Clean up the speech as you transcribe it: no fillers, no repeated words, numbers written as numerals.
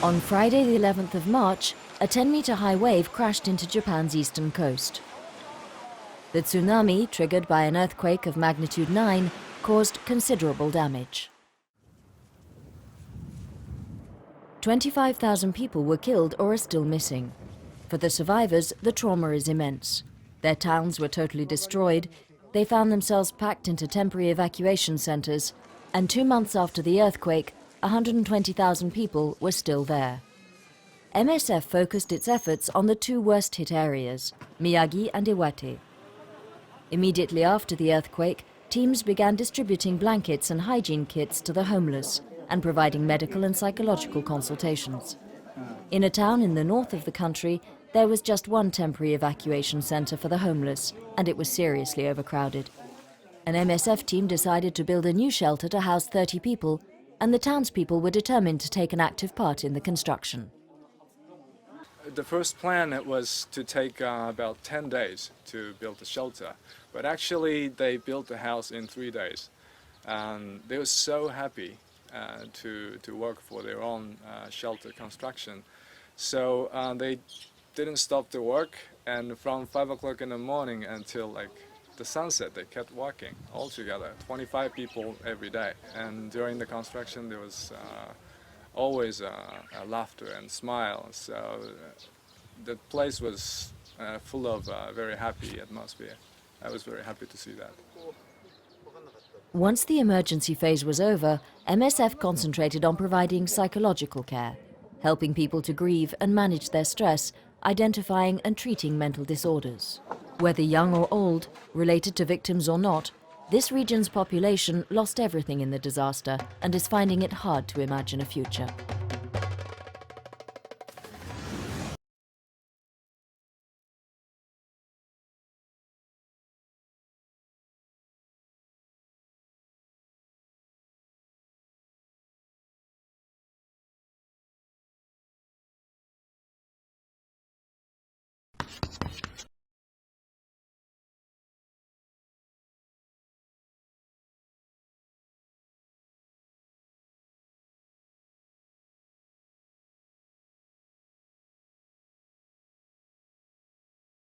On Friday the 11th of March, a 10-meter high wave crashed into Japan's eastern coast. The tsunami, triggered by an earthquake of magnitude 9, caused considerable damage. 25,000 people were killed or are still missing. For the survivors, the trauma is immense. Their towns were totally destroyed, they found themselves packed into temporary evacuation centers, and 2 months after the earthquake, 120,000 people were still there. MSF focused its efforts on the two worst hit areas, Miyagi and Iwate. Immediately after the earthquake, teams began distributing blankets and hygiene kits to the homeless and providing medical and psychological consultations. In a town in the north of the country, there was just one temporary evacuation center for the homeless, and it was seriously overcrowded. An MSF team decided to build a new shelter to house 30 people, and the townspeople were determined to take an active part in the construction. The first plan was to take about 10 days to build the shelter, but actually they built the house in 3 days. And they were so happy to work for their own shelter construction. So they didn't stop the work, and from 5 o'clock in the morning until the sunset, they kept working all together, 25 people every day. And during the construction, there was always laughter and smile. So the place was full of very happy atmosphere. I was very happy to see that. Once the emergency phase was over, MSF concentrated on providing psychological care, helping people to grieve and manage their stress, identifying and treating mental disorders. Whether young or old, related to victims or not, this region's population lost everything in the disaster and is finding it hard to imagine a future.